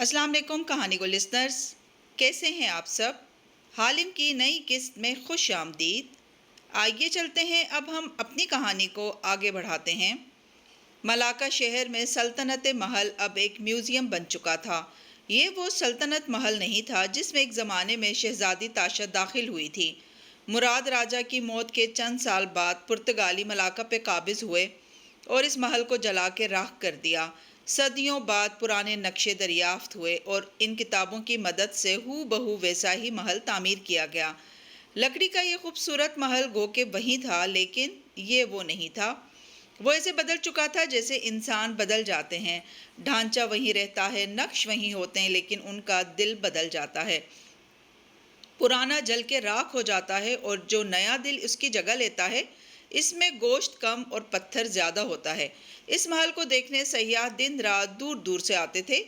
السلام علیکم کہانی کو لسنرز، کیسے ہیں آپ سب؟ حالم کی نئی قسط میں خوش آمدید۔ آئیے چلتے ہیں، اب ہم اپنی کہانی کو آگے بڑھاتے ہیں۔ ملاکا شہر میں سلطنت محل اب ایک میوزیم بن چکا تھا۔ یہ وہ سلطنت محل نہیں تھا جس میں ایک زمانے میں شہزادی تاشا داخل ہوئی تھی۔ مراد راجہ کی موت کے چند سال بعد پرتگالی ملاکا پہ قابض ہوئے اور اس محل کو جلا کے راکھ کر دیا۔ صدیوں بعد پرانے نقشے دریافت ہوئے اور ان کتابوں کی مدد سے ہو بہو ویسا ہی محل تعمیر کیا گیا۔ لکڑی کا یہ خوبصورت محل گو کہ وہی تھا، لیکن یہ وہ نہیں تھا۔ وہ ایسے بدل چکا تھا جیسے انسان بدل جاتے ہیں۔ ڈھانچہ وہیں رہتا ہے، نقش وہیں ہوتے ہیں، لیکن ان کا دل بدل جاتا ہے۔ پرانا جل کے راکھ ہو جاتا ہے اور جو نیا دل اس کی جگہ لیتا ہے، اس میں گوشت کم اور پتھر زیادہ ہوتا ہے۔ اس محل کو دیکھنے سیاح دن رات دور دور سے آتے تھے۔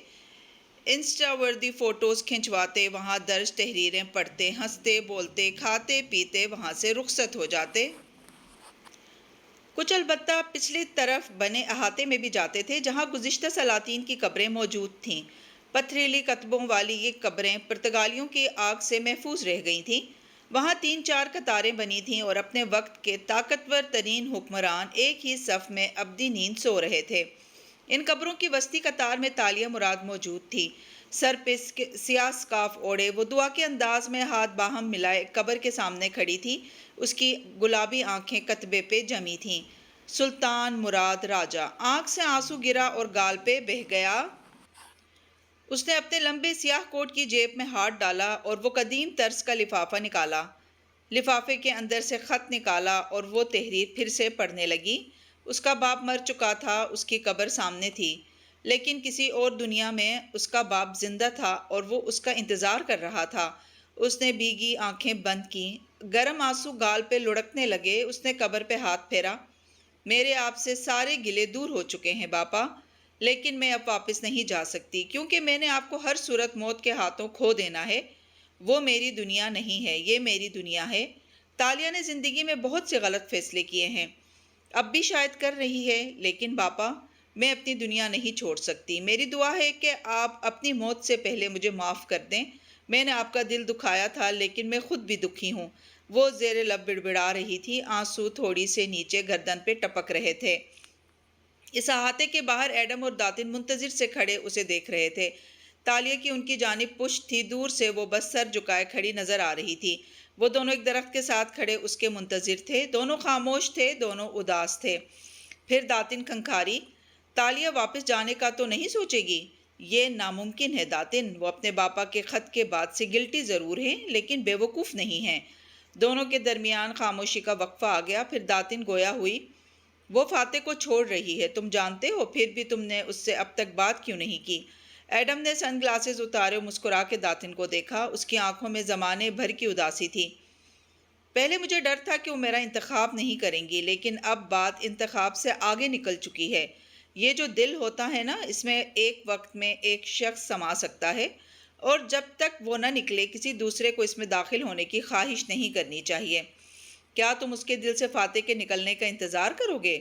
انسٹا وردی فوٹوز کھنچواتے، وہاں درج تحریریں پڑھتے، ہنستے بولتے، کھاتے پیتے وہاں سے رخصت ہو جاتے۔ کچھ البتہ پچھلی طرف بنے احاطے میں بھی جاتے تھے جہاں گزشتہ سلاطین کی قبریں موجود تھیں۔ پتھریلی کتبوں والی یہ قبریں پرتگالیوں کی آگ سے محفوظ رہ گئی تھیں۔ وہاں 3-4 قطاریں بنی تھیں اور اپنے وقت کے طاقتور ترین حکمران ایک ہی صف میں ابدی نیند سو رہے تھے۔ ان قبروں کی وسطی قطار میں تالیہ مراد موجود تھی۔ سر پہ سیاہ سکارف اوڑھے وہ دعا کے انداز میں ہاتھ باہم ملائے قبر کے سامنے کھڑی تھی۔ اس کی گلابی آنکھیں کتبے پہ جمی تھیں۔ سلطان مراد راجہ۔ آنکھ سے آنسو گرا اور گال پہ بہہ گیا۔ اس نے اپنے لمبے سیاہ کوٹ کی جیب میں ہاتھ ڈالا اور وہ قدیم طرز کا لفافہ نکالا۔ لفافے کے اندر سے خط نکالا اور وہ تحریر پھر سے پڑھنے لگی۔ اس کا باپ مر چکا تھا، اس کی قبر سامنے تھی، لیکن کسی اور دنیا میں اس کا باپ زندہ تھا اور وہ اس کا انتظار کر رہا تھا۔ اس نے بھیگی آنکھیں بند کیں، گرم آنسو گال پہ لڑکنے لگے۔ اس نے قبر پہ ہاتھ پھیرا۔ میرے آپ سے سارے گلے دور ہو چکے ہیں باپا، لیکن میں اب واپس نہیں جا سکتی کیونکہ میں نے آپ کو ہر صورت موت کے ہاتھوں کھو دینا ہے۔ وہ میری دنیا نہیں ہے، یہ میری دنیا ہے۔ تالیہ نے زندگی میں بہت سے غلط فیصلے کیے ہیں، اب بھی شاید کر رہی ہے، لیکن باپا میں اپنی دنیا نہیں چھوڑ سکتی۔ میری دعا ہے کہ آپ اپنی موت سے پہلے مجھے معاف کر دیں۔ میں نے آپ کا دل دکھایا تھا، لیکن میں خود بھی دکھی ہوں۔ وہ زیر لب بڑبڑا رہی تھی، آنسو تھوڑی سے نیچے گردن پہ ٹپک رہے تھے۔ اس احاطے کے باہر ایڈم اور داتن منتظر سے کھڑے اسے دیکھ رہے تھے۔ تالیہ کی ان کی جانب پشت تھی، دور سے وہ بس سر جھکائے کھڑی نظر آ رہی تھی۔ وہ دونوں ایک درخت کے ساتھ کھڑے اس کے منتظر تھے، دونوں خاموش تھے، دونوں اداس تھے۔ پھر داتن کھنکھاری، تالیہ واپس جانے کا تو نہیں سوچے گی؟ یہ ناممکن ہے داتن، وہ اپنے باپا کے خط کے بعد سے گلٹی ضرور ہیں، لیکن بے وقوف نہیں ہیں۔ دونوں کے درمیان خاموشی کا وقفہ آ گیا، پھر داتن گویا ہوئی، وہ فاتح کو چھوڑ رہی ہے، تم جانتے ہو، پھر بھی تم نے اس سے اب تک بات کیوں نہیں کی؟ ایڈم نے سن گلاسز اتارے اور مسکرا کے داتن کو دیکھا، اس کی آنکھوں میں زمانے بھر کی اداسی تھی۔ پہلے مجھے ڈر تھا کہ وہ میرا انتخاب نہیں کریں گی، لیکن اب بات انتخاب سے آگے نکل چکی ہے۔ یہ جو دل ہوتا ہے نا، اس میں ایک وقت میں ایک شخص سما سکتا ہے، اور جب تک وہ نہ نکلے کسی دوسرے کو اس میں داخل ہونے کی خواہش نہیں کرنی چاہیے۔ کیا تم اس کے دل سے فاتح کے نکلنے کا انتظار کرو گے؟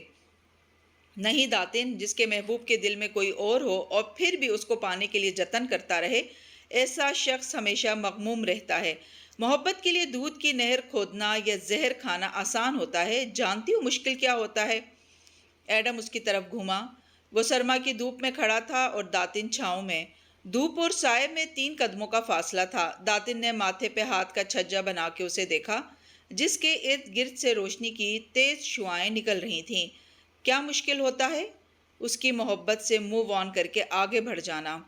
نہیں داتن، جس کے محبوب کے دل میں کوئی اور ہو اور پھر بھی اس کو پانے کے لیے جتن کرتا رہے، ایسا شخص ہمیشہ مغموم رہتا ہے۔ محبت کے لیے دودھ کی نہر کھودنا یا زہر کھانا آسان ہوتا ہے، جانتی ہو مشکل کیا ہوتا ہے؟ ایڈم اس کی طرف گھوما۔ وہ سرما کی دھوپ میں کھڑا تھا اور داتن چھاؤں میں۔ دھوپ اور سائے میں 3 قدموں کا فاصلہ تھا۔ داتن نے ماتھے پہ ہاتھ کا چھجا بنا کے اسے دیکھا، جس کے ارد گرد سے روشنی کی تیز شعاعیں نکل رہی تھیں۔ کیا مشکل ہوتا ہے؟ اس کی محبت سے موو آن کر کے آگے بڑھ جانا۔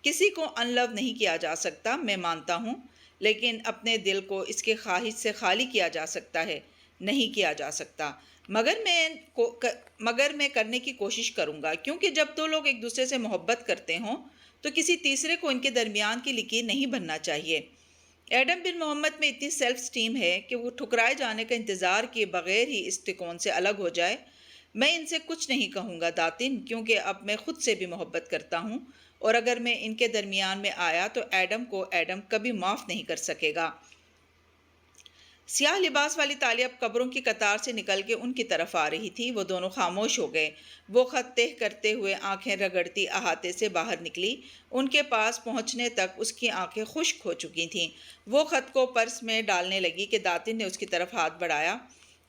کسی کو ان لو نہیں کیا جا سکتا، میں مانتا ہوں، لیکن اپنے دل کو اس کے خواہش سے خالی کیا جا سکتا ہے، نہیں کیا جا سکتا۔ مگر میں کرنے کی کوشش کروں گا، کیونکہ جب 2 لوگ ایک دوسرے سے محبت کرتے ہوں تو کسی تیسرے کو ان کے درمیان کی لکیر نہیں بننا چاہیے۔ ایڈم بن محمد میں اتنی سیلف اسٹیم ہے کہ وہ ٹھکرائے جانے کا انتظار کیے بغیر ہی اس تکون سے الگ ہو جائے۔ میں ان سے کچھ نہیں کہوں گا داتن، کیونکہ اب میں خود سے بھی محبت کرتا ہوں، اور اگر میں ان کے درمیان میں آیا تو ایڈم کو ایڈم کبھی معاف نہیں کر سکے گا۔ سیاہ لباس والی تالیہ اب قبروں کی قطار سے نکل کے ان کی طرف آ رہی تھی۔ وہ دونوں خاموش ہو گئے۔ وہ خط تہہ کرتے ہوئے آنکھیں رگڑتی احاطے سے باہر نکلی۔ ان کے پاس پہنچنے تک اس کی آنکھیں خشک ہو چکی تھیں۔ وہ خط کو پرس میں ڈالنے لگی کہ داتن نے اس کی طرف ہاتھ بڑھایا۔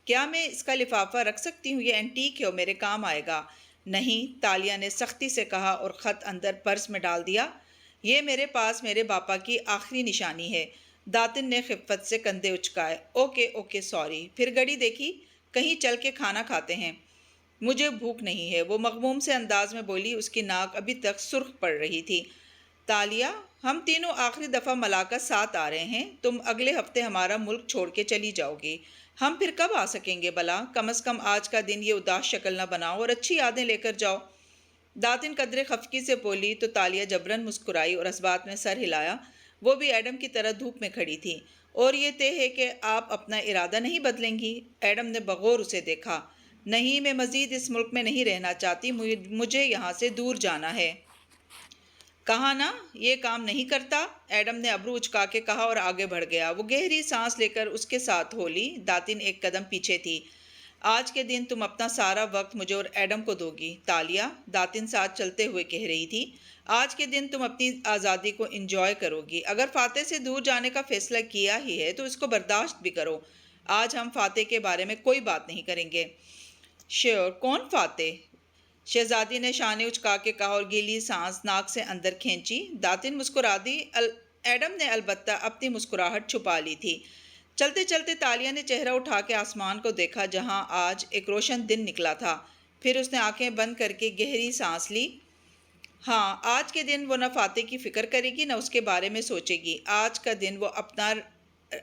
کیا میں اس کا لفافہ رکھ سکتی ہوں؟ یہ اینٹیک ہے اور میرے کام آئے گا۔ نہیں، تالیہ نے سختی سے کہا اور خط اندر پرس میں ڈال دیا۔ یہ میرے پاس میرے باپا کی آخری نشانی ہے۔ داتن نے خفت سے کندھے اچکائے۔ Okay sorry. پھر گھڑی دیکھی؟ کہیں چل کے کھانا کھاتے ہیں۔ مجھے بھوک نہیں ہے، وہ مغموم سے انداز میں بولی۔ اس کی ناک ابھی تک سرخ پڑ رہی تھی۔ تالیہ، ہم تینوں آخری دفعہ ملاقہ ساتھ آ رہے ہیں۔ تم اگلے ہفتے ہمارا ملک چھوڑ کے چلی جاؤ گی۔ ہم پھر کب آ سکیں گے بلا؟ کم از کم آج کا دن یہ اداس شکل نہ بناؤ اور اچھی یادیں لے کر جاؤ۔ داتن قدرے خفگی سے بولی تو تالیہ جبراً مسکرائی اور اس بات میں سر ہلایا۔ وہ بھی ایڈم کی طرح دھوپ میں کھڑی تھی۔ اور یہ طے ہے کہ آپ اپنا ارادہ نہیں بدلیں گی؟ ایڈم نے بغور اسے دیکھا۔ نہیں، میں مزید اس ملک میں نہیں رہنا چاہتی، مجھے یہاں سے دور جانا ہے۔ کہا نا یہ کام نہیں کرتا، ایڈم نے ابرو اچکا کے کہا اور آگے بڑھ گیا۔ وہ گہری سانس لے کر اس کے ساتھ ہو لی۔ داتن ایک قدم پیچھے تھی۔ آج کے دن تم اپنا سارا وقت مجھے اور ایڈم کو دو گی تالیہ، داتن ساتھ چلتے ہوئے کہہ رہی تھی۔ آج کے دن تم اپنی آزادی کو انجوائے کرو گی۔ اگر فاتح سے دور جانے کا فیصلہ کیا ہی ہے تو اس کو برداشت بھی کرو۔ آج ہم فاتح کے بارے میں کوئی بات نہیں کریں گے۔ شیور، کون فاتح؟ شہزادی نے شانے اچکا کے کہا اور گیلی سانس ناک سے اندر کھینچی۔ داتن مسکرا دی۔ ایڈم نے البتہ اپنی مسکراہٹ چھپا لی تھی۔ چلتے چلتے تالیہ نے چہرہ اٹھا کے آسمان کو دیکھا جہاں آج ایک روشن دن نکلا تھا۔ پھر اس نے آنکھیں بند کر کے گہری سانس لی۔ ہاں، آج کے دن وہ نہ فاتح کی فکر کرے گی نہ اس کے بارے میں سوچے گی۔ آج کا دن وہ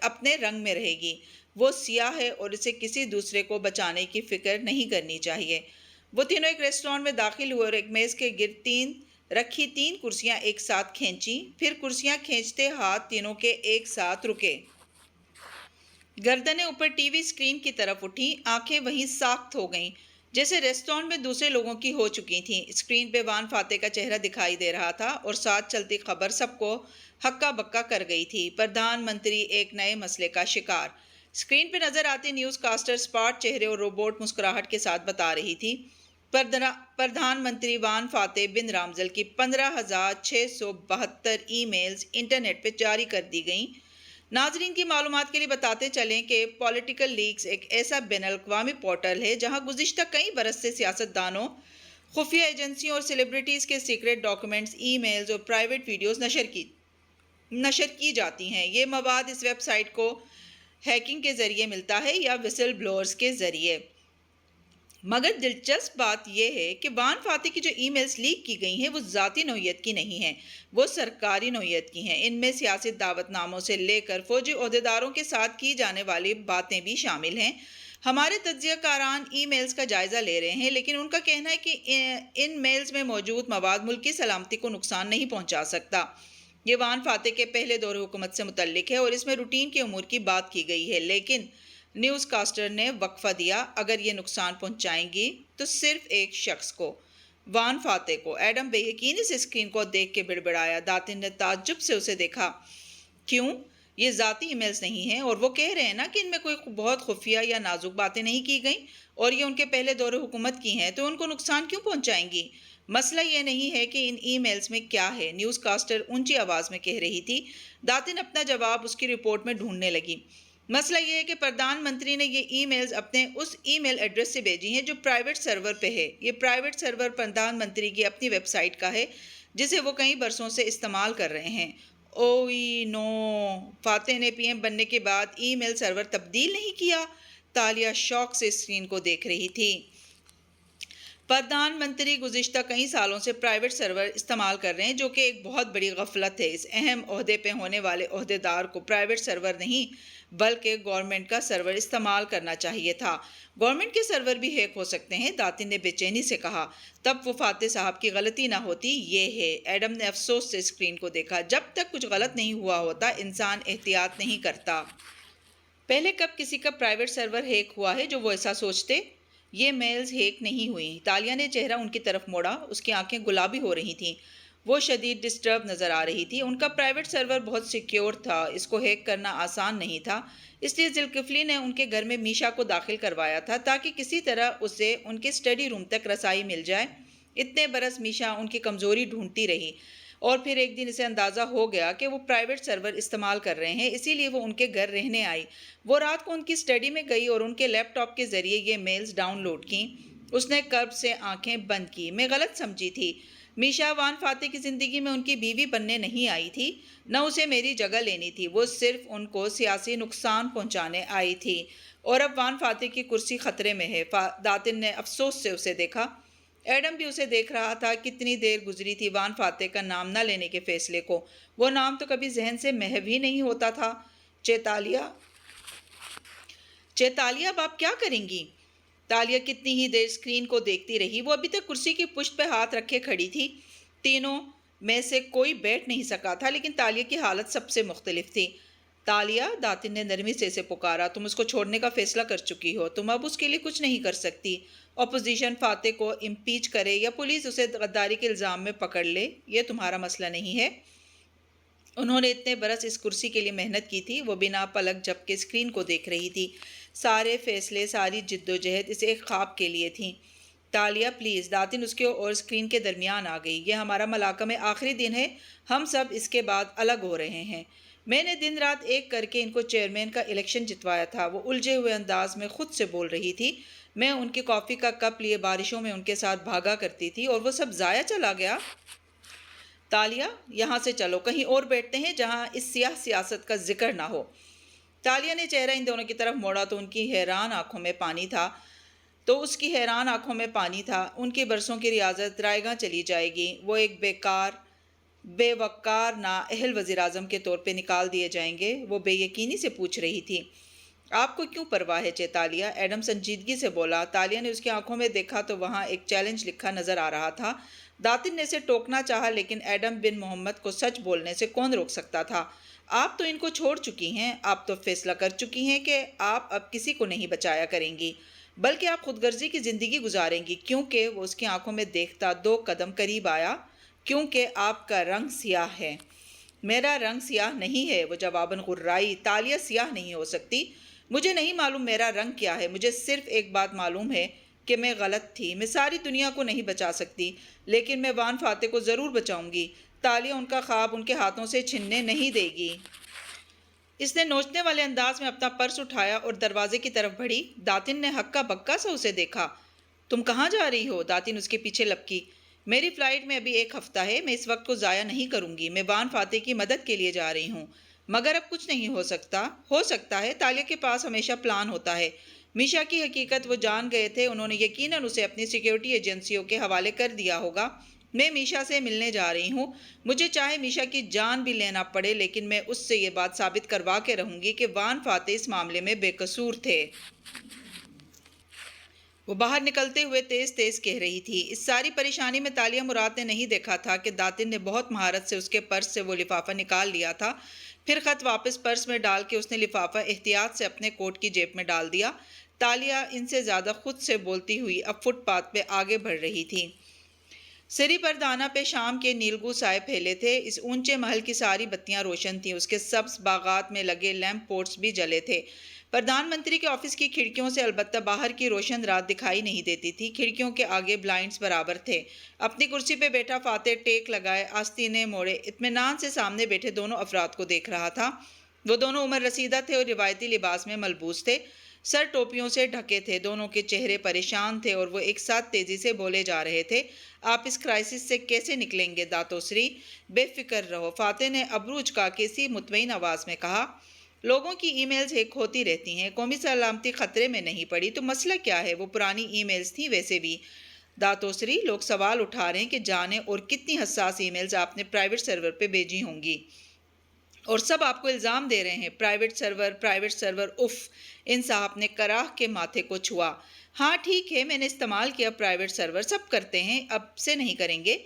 اپنے رنگ میں رہے گی۔ وہ سیاہ ہے اور اسے کسی دوسرے کو بچانے کی فکر نہیں کرنی چاہیے۔ وہ تینوں ایک ریسٹورانٹ میں داخل ہوئے اور ایک میز کے گرد رکھی 3 کرسیاں ایک ساتھ کھینچیں۔ پھر کرسیاں کھینچتے ہاتھ تینوں کے ایک ساتھ رکے۔ گردنیں اوپر ٹی وی اسکرین کی طرف اٹھیں، آنکھیں وہیں ساخت ہو گئیں جیسے ریسٹورانٹ میں دوسرے لوگوں کی ہو چکی تھیں۔ اسکرین پہ وان فاتح کا چہرہ دکھائی دے رہا تھا اور ساتھ چلتی خبر سب کو ہکا بکا کر گئی تھی۔ پردھان منتری ایک نئے مسئلے کا شکار۔ اسکرین پہ نظر آتی نیوز کاسٹر اسپاٹ چہرے اور روبوٹ مسکراہٹ کے ساتھ بتا رہی تھی۔ پردھان منتری وان فاتح بن رامزل کی 15,672 ای میلز انٹرنیٹ پہ جاری کر دی گئیں۔ ناظرین کی معلومات کے لیے بتاتے چلیں کہ پولیٹیکل لیکس ایک ایسا بین الاقوامی پورٹل ہے جہاں گزشتہ کئی برس سے سیاستدانوں، خفیہ ایجنسیوں اور سیلیبریٹیز کے سیکرٹ ڈاکومنٹس، ای میلز اور پرائیویٹ ویڈیوز نشر کی جاتی ہیں۔ یہ مواد اس ویب سائٹ کو ہیکنگ کے ذریعے ملتا ہے یا وسل بلورز کے ذریعے۔ مگر دلچسپ بات یہ ہے کہ وان فاتح کی جو ای میلز لیک کی گئی ہیں وہ ذاتی نوعیت کی نہیں ہیں، وہ سرکاری نوعیت کی ہیں۔ ان میں سیاسی دعوت ناموں سے لے کر فوجی عہدیداروں کے ساتھ کی جانے والی باتیں بھی شامل ہیں۔ ہمارے تجزیہ کاران ای میلز کا جائزہ لے رہے ہیں، لیکن ان کا کہنا ہے کہ ان میلز میں موجود مواد ملک کی سلامتی کو نقصان نہیں پہنچا سکتا۔ یہ وان فاتح کے پہلے دور حکومت سے متعلق ہے اور اس میں روٹین کے امور کی بات کی گئی ہے، لیکن نیوز کاسٹر نے وقفہ دیا، اگر یہ نقصان پہنچائیں گی تو صرف ایک شخص کو، وان فاتح کو۔ ایڈم بے یقینی سے اسکرین کو دیکھ کے بڑبڑایا۔ داتن نے تعجب سے اسے دیکھا۔ کیوں؟ یہ ذاتی ای میلز نہیں ہیں اور وہ کہہ رہے ہیں نا کہ ان میں کوئی بہت خفیہ یا نازک باتیں نہیں کی گئیں اور یہ ان کے پہلے دور حکومت کی ہیں، تو ان کو نقصان کیوں پہنچائیں گی؟ مسئلہ یہ نہیں ہے کہ ان ای میلز میں کیا ہے، نیوز کاسٹر اونچی آواز میں کہہ رہی تھی۔ داتن اپنا جواب اس کی رپورٹ میں ڈھونڈنے لگی۔ مسئلہ یہ ہے کہ پردھان منتری نے یہ ای میلز اپنے اس ای میل ایڈریس سے بھیجی ہیں جو پرائیویٹ سرور پہ ہے۔ یہ پرائیویٹ سرور پردھان منتری کی اپنی ویب سائٹ کا ہے جسے وہ کئی برسوں سے استعمال کر رہے ہیں۔ اوئی نو، فاتح نے پی ایم بننے کے بعد ای میل سرور تبدیل نہیں کیا؟ تالیہ شوق سے اسکرین کو دیکھ رہی تھی۔ پردھان منتری گزشتہ کئی سالوں سے پرائیویٹ سرور استعمال کر رہے ہیں، جو کہ ایک بہت بڑی غفلت ہے۔ اس اہم عہدے پہ ہونے والے عہدیدار کو پرائیویٹ سرور نہیں بلکہ گورنمنٹ کا سرور استعمال کرنا چاہیے تھا۔ گورنمنٹ کے سرور بھی ہیک ہو سکتے ہیں، داتن نے بے چینی سے کہا۔ تب وہ فاتح صاحب کی غلطی نہ ہوتی، یہ ہے۔ ایڈم نے افسوس سے اسکرین کو دیکھا۔ جب تک کچھ غلط نہیں ہوا ہوتا انسان احتیاط نہیں کرتا۔ پہلے کب کسی کا پرائیویٹ سرور ہیک ہوا ہے جو وہ ایسا سوچتے؟ یہ میلز ہیک نہیں ہوئی۔ تالیہ نے چہرہ ان کی طرف موڑا، اس کی آنکھیں گلابی ہو رہی تھیں۔ وہ شدید ڈسٹرب نظر آ رہی تھی۔ ان کا پرائیویٹ سرور بہت سیکیور تھا، اس کو ہیک کرنا آسان نہیں تھا، اس لیے ذوالکفلی نے ان کے گھر میں میشا کو داخل کروایا تھا تاکہ کسی طرح اسے ان کے اسٹڈی روم تک رسائی مل جائے۔ اتنے برس میشا ان کی کمزوری ڈھونڈتی رہی اور پھر ایک دن اسے اندازہ ہو گیا کہ وہ پرائیویٹ سرور استعمال کر رہے ہیں، اسی لیے وہ ان کے گھر رہنے آئی۔ وہ رات کو ان کی اسٹڈی میں گئی اور ان کے لیپ ٹاپ کے ذریعے یہ میلز ڈاؤن لوڈ کیں۔ اس نے کرب سے آنکھیں بند کی۔ میں غلط سمجھی تھی۔ میشا وان فاتح کی زندگی میں ان کی بیوی بننے نہیں آئی تھی، نہ اسے میری جگہ لینی تھی، وہ صرف ان کو سیاسی نقصان پہنچانے آئی تھی۔ اور اب وان فاتح کی کرسی خطرے میں ہے۔ داتن نے افسوس سے اسے دیکھا۔ ایڈم بھی اسے دیکھ رہا تھا۔ کتنی دیر گزری تھی وان فاتح کا نام نہ لینے کے فیصلے کو، وہ نام تو کبھی ذہن سے محو ہی نہیں ہوتا تھا۔ چیتالیہ اب آپ کیا کریں گی؟ تالیہ کتنی ہی دیر اسکرین کو دیکھتی رہی۔ وہ ابھی تک کرسی کی پشت پہ ہاتھ رکھے کھڑی تھی۔ تینوں میں سے کوئی بیٹھ نہیں سکا تھا، لیکن تالیہ کی حالت سب سے مختلف تھی۔ تالیہ، داتن نے نرمی سے اسے پکارا، تم اس کو چھوڑنے کا فیصلہ کر چکی ہو، تم اب اس کے لیے کچھ نہیں کر سکتی۔ اپوزیشن فاتح کو امپیچ کرے یا پولیس اسے غداری کے الزام میں پکڑ لے، یہ تمہارا مسئلہ نہیں ہے۔ انہوں نے اتنے برس اس کرسی کے لیے محنت کی تھی۔ وہ بنا پلک جھپکے اسکرین کو دیکھ رہی تھی۔ سارے فیصلے، ساری جدوجہد اس ایک خواب کے لیے تھیں۔ تالیہ پلیز، داتن اس کے اور اسکرین کے درمیان آ گئی، یہ ہمارا ملاقہ میں آخری دن ہے، ہم سب اس کے بعد الگ ہو رہے ہیں۔ میں نے دن رات ایک کر کے ان کو چیئرمین کا الیکشن جتوایا تھا، وہ الجھے ہوئے انداز میں خود سے بول رہی تھی۔ میں ان کی کافی کا کپ لیے بارشوں میں ان کے ساتھ بھاگا کرتی تھی اور وہ سب ضائع چلا گیا۔ تالیہ، یہاں سے چلو، کہیں اور بیٹھتے ہیں جہاں اس سیاہ سیاست کا ذکر نہ ہو۔ تالیہ نے چہرہ ان دونوں کی طرف موڑا تو اس کی حیران آنکھوں میں پانی تھا۔ ان کی برسوں کی ریاضت رائے گاں چلی جائے گی۔ وہ ایک بے وقار نااہل وزیراعظم کے طور پہ نکال دیے جائیں گے۔ وہ بے یقینی سے پوچھ رہی تھی، آپ کو کیوں پرواہ ہے چیتالیہ؟ ایڈم سنجیدگی سے بولا۔ تالیہ نے اس کی آنکھوں میں دیکھا تو وہاں ایک چیلنج لکھا نظر آ رہا تھا۔ داتن نے اسے ٹوکنا چاہا، لیکن ایڈم بن محمد کو سچ بولنے سے کون روک سکتا تھا؟ آپ تو ان کو چھوڑ چکی ہیں، آپ تو فیصلہ کر چکی ہیں کہ آپ اب کسی کو نہیں بچایا کریں گی، بلکہ آپ خود غرضی کی زندگی گزاریں گی۔ کیونکہ وہ اس کی آنکھوں میں دیکھتا 2 قدم قریب آیا۔ کیونکہ آپ کا رنگ سیاہ ہے۔ میرا رنگ سیاہ نہیں ہے، وہ جواباً غرائی۔ تالیہ سیاہ نہیں ہو سکتی۔ مجھے نہیں معلوم میرا رنگ کیا ہے، مجھے صرف ایک بات معلوم ہے کہ میں غلط تھی۔ میں ساری دنیا کو نہیں بچا سکتی، لیکن میں وان فاتح کو ضرور بچاؤں گی۔ تالیہ ان کا خواب ان کے ہاتھوں سے چھننے نہیں دے گی۔ اس نے نوچنے والے انداز میں اپنا پرس اٹھایا اور دروازے کی طرف بڑھی۔ داتن نے ہکا بکا سا اسے دیکھا۔ تم کہاں جا رہی ہو؟ داتن اس کے پیچھے لپکی۔ میری فلائٹ میں ابھی 1 ہفتہ ہے، میں اس وقت کو ضائع نہیں کروں گی۔ میں وان فاتح کی مدد کے لیے جا رہی ہوں، مگر اب کچھ نہیں ہو سکتا ہے۔ تالیہ کے پاس ہمیشہ پلان ہوتا ہے۔ میشا کی حقیقت وہ جان گئے تھے، انہوں نے یقیناً اسے اپنی سیکیورٹی ایجنسیوں کے حوالے کر دیا ہوگا۔ میں میشا سے ملنے جا رہی ہوں، مجھے چاہے میشا کی جان بھی لینا پڑے، لیکن میں اس سے یہ بات ثابت کروا کے رہوں گی کہ وان فاتح اس معاملے میں بے قصور تھے۔ وہ باہر نکلتے ہوئے تیز تیز کہہ رہی تھی۔ اس ساری پریشانی میں تالیہ مراد نے نہیں دیکھا تھا کہ داتن نے بہت مہارت سے اس کے پرس سے وہ لفافہ نکال لیا تھا۔ پھر خط واپس پرس میں ڈال کے اس نے لفافہ احتیاط سے اپنے کوٹ کی جیب میں ڈال دیا۔ تالیہ ان سے زیادہ خود سے بولتی ہوئی اب فٹ پاتھ پہ آگے بڑھ رہی تھی۔ سری پر دانہ پہ شام کے نیلگو سائے پھیلے تھے۔ اس اونچے محل کی ساری بتیاں روشن تھیں، اس کے سبز باغات میں لگے لیمپ پوسٹ بھی جلے تھے۔ پردھان منتری کے آفس کی کھڑکیوں سے البتہ باہر کی روشن رات دکھائی نہیں دیتی تھی۔ کھڑکیوں کے آگے بلائنڈز برابر تھے۔ اپنی کرسی پہ بیٹھا فاتح ٹیک لگائے، آستینے موڑے، اطمینان سے سامنے بیٹھے دونوں افراد کو دیکھ رہا تھا۔ وہ دونوں عمر رسیدہ تھے اور روایتی لباس میں ملبوس تھے، سر ٹوپیوں سے ڈھکے تھے۔ دونوں کے چہرے پریشان تھے اور وہ ایک ساتھ تیزی سے بولے جا رہے تھے۔ آپ اس کرائسس سے کیسے نکلیں گے داتوسری؟ بے فکر رہو، فاتح نے ابرو اچکا کے اسی مطمئن آواز میں کہا۔ لوگوں کی ای میلز ہیک ہوتی رہتی ہیں، قومی سلامتی خطرے میں نہیں پڑی تو مسئلہ کیا ہے؟ وہ پرانی ای میلز تھیں ویسے بھی۔ داتوسری، لوگ سوال اٹھا رہے ہیں کہ جانے اور کتنی حساس ای میلز آپ نے پرائیویٹ سرور پہ بھیجی ہوں گی، اور سب آپ کو الزام دے رہے ہیں پرائیویٹ سرور۔ اف، ان صاحب نے کراہ کے ماتھے کو چھوا۔ ہاں ٹھیک ہے، میں نے استعمال کیا پرائیویٹ سرور، سب کرتے ہیں، اب سے نہیں کریں گے۔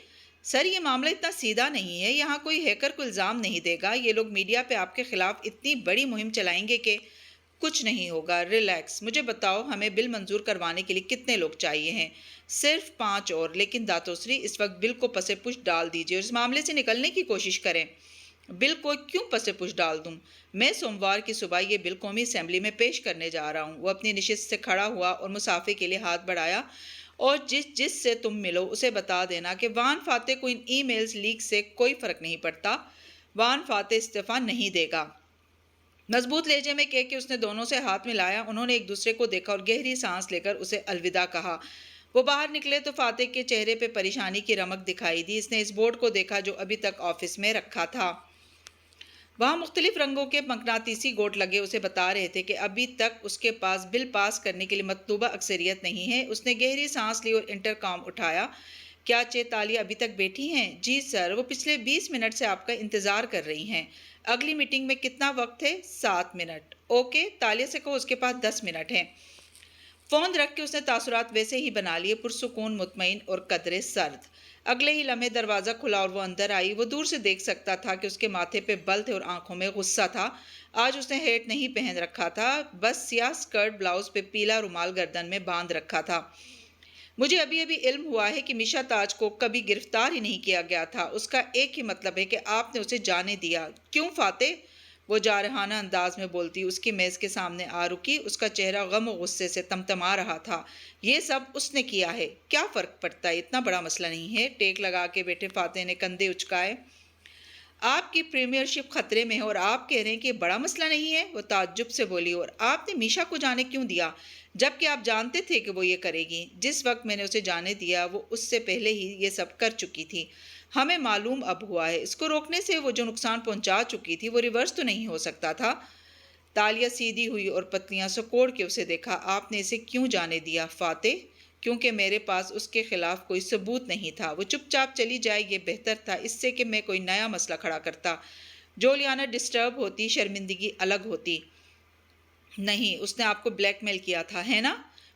سر، یہ معاملہ اتنا سیدھا نہیں ہے، یہاں کوئی ہیکر کو الزام نہیں دے گا، یہ لوگ میڈیا پہ آپ کے خلاف اتنی بڑی مہم چلائیں گے کہ کچھ نہیں ہوگا، ریلیکس۔ مجھے بتاؤ ہمیں بل منظور کروانے کے لیے کتنے لوگ چاہیے ہیں؟ صرف 5 اور، لیکن داتوسری اس وقت بل کو پس پش ڈال دیجیے اور اس معاملے سے نکلنے کی کوشش کریں۔ بل کو کیوں پس پش ڈال دوں؟ میں سوموار کی صبح یہ بل قومی اسمبلی میں پیش کرنے جا رہا ہوں۔ وہ اپنی نشست سے کھڑا ہوا اور مسافے کے لیے ہاتھ بڑھایا۔ اور جس سے تم ملو اسے بتا دینا کہ وان فاتح کو ان ای میلز لیک سے کوئی فرق نہیں پڑتا۔ وان فاتح استعفیٰ نہیں دے گا۔ مضبوط لہجے میں کہہ کے اس نے دونوں سے ہاتھ ملایا۔ انہوں نے ایک دوسرے کو دیکھا اور گہری سانس لے کر اسے الوداع کہا۔ وہ باہر نکلے تو فاتح کے چہرے پہ پریشانی کی رمق دکھائی دی۔ اس نے اس بورڈ کو دیکھا جو ابھی تک آفس میں رکھا تھا۔ وہاں مختلف رنگوں کے مقناطیسی گوٹ لگے اسے بتا رہے تھے کہ ابھی تک اس کے پاس بل پاس کرنے کے لیے مطلوبہ اکثریت نہیں ہے۔ اس نے گہری سانس لی اور انٹر کام اٹھایا۔ کیا چیتالیہ ابھی تک بیٹھی ہیں؟ جی سر، وہ پچھلے 20 منٹ سے آپ کا انتظار کر رہی ہیں۔ اگلی میٹنگ میں کتنا وقت ہے؟ 7 منٹ۔ اوکے، تالیہ سے کہو اس کے پاس 10 منٹ ہیں۔ فون رکھ کے اس نے تاثرات ویسے ہی بنا لیے، پرسکون، مطمئن اور قدرے سرد۔ اگلے ہی لمحے دروازہ کھلا اور وہ اندر آئی۔ وہ دور سے دیکھ سکتا تھا کہ اس کے ماتھے پہ بل تھے اور آنکھوں میں غصہ تھا۔ آج اس نے ہیٹ نہیں پہن رکھا تھا، بس سیاہ سکرٹ بلاؤز پہ پیلا رومال گردن میں باندھ رکھا تھا۔ مجھے ابھی علم ہوا ہے کہ میشا تاج کو کبھی گرفتار ہی نہیں کیا گیا تھا۔ اس کا ایک ہی مطلب ہے کہ آپ نے اسے جانے دیا۔ کیوں فاتح؟ وہ جارحانہ انداز میں بولتی اس کی میز کے سامنے آ رکی۔ اس کا چہرہ غم و غصے سے تمتما رہا تھا۔ یہ سب اس نے کیا ہے، کیا فرق پڑتا ہے؟ اتنا بڑا مسئلہ نہیں ہے۔ ٹیک لگا کے بیٹھے فاتح نے کندھے اچکائے۔ آپ کی پریمیئرشپ خطرے میں ہے اور آپ کہہ رہے ہیں کہ یہ بڑا مسئلہ نہیں ہے؟ وہ تعجب سے بولی۔ اور آپ نے میشا کو جانے کیوں دیا جبکہ آپ جانتے تھے کہ وہ یہ کرے گی؟ جس وقت میں نے اسے جانے دیا وہ اس سے پہلے ہی یہ سب کر چکی تھی۔ ہمیں معلوم اب ہوا ہے، اس کو روکنے سے وہ جو نقصان پہنچا چکی تھی وہ ریورس تو نہیں ہو سکتا تھا۔ تالیہ سیدھی ہوئی اور پتلیاں سکوڑ کے اسے دیکھا۔ آپ نے اسے کیوں جانے دیا فاتح؟ کیونکہ میرے پاس اس کے خلاف کوئی ثبوت نہیں تھا۔ وہ چپ چاپ چلی جائے یہ بہتر تھا اس سے کہ میں کوئی نیا مسئلہ کھڑا کرتا۔ جولیانا ڈسٹرب ہوتی، شرمندگی الگ ہوتی۔ نہیں، اس نے آپ کو بلیک میل کیا تھا، ہے نا؟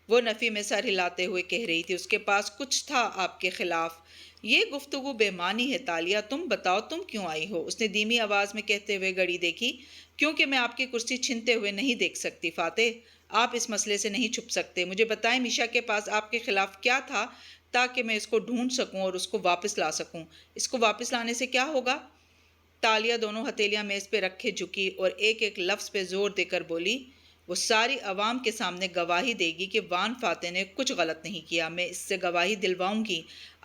وہ نفی میں سر ہلاتے ہوئے کہہ رہی تھی۔ اس کے پاس کچھ تھا آپ کے خلاف۔ یہ گفتگو بے معنی ہے تالیہ، تم بتاؤ تم کیوں آئی ہو؟ اس نے دھیمی آواز میں کہتے ہوئے گھڑی دیکھی۔ کیونکہ میں آپ کی کرسی چھینتے ہوئے نہیں دیکھ سکتی فاتح۔ آپ اس مسئلے سے نہیں چھپ سکتے۔ مجھے بتائیں میشا کے پاس آپ کے خلاف کیا تھا تاکہ میں اس کو ڈھونڈ سکوں اور اس کو واپس لا سکوں۔ اس کو واپس لانے سے کیا ہوگا؟ تالیہ دونوں ہتھیلیاں میز پہ رکھے جھکی اور ایک ایک لفظ پہ زور دے کر بولی۔ وہ ساری عوام کے سامنے گواہی دے گی کہ وان فاتح نے کچھ غلط نہیں کیا۔ میں اس سے گواہی دلواؤں گی۔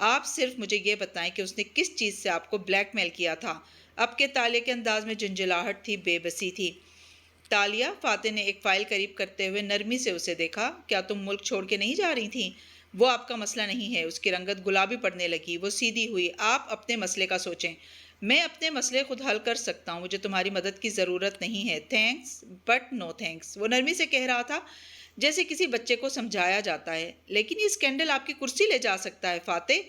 آپ صرف مجھے یہ بتائیں کہ اس نے کس چیز سے آپ کو بلیک میل کیا تھا؟ اب کے تالیہ کے انداز میں جھنجھلاہٹ تھی، بے بسی تھی۔ تالیہ، فاتح نے ایک فائل قریب کرتے ہوئے نرمی سے اسے دیکھا۔ کیا تم ملک چھوڑ کے نہیں جا رہی تھیں؟ وہ آپ کا مسئلہ نہیں ہے۔ اس کی رنگت گلابی پڑنے لگی۔ وہ سیدھی ہوئی۔ آپ اپنے مسئلے کا سوچیں۔ میں اپنے مسئلے خود حل کر سکتا ہوں، مجھے تمہاری مدد کی ضرورت نہیں ہے۔ تھینکس بٹ نو تھینکس، وہ نرمی سے کہہ رہا تھا جیسے کسی بچے کو سمجھایا جاتا ہے۔ لیکن یہ اسکینڈل آپ کی کرسی لے جا سکتا ہے فاتح۔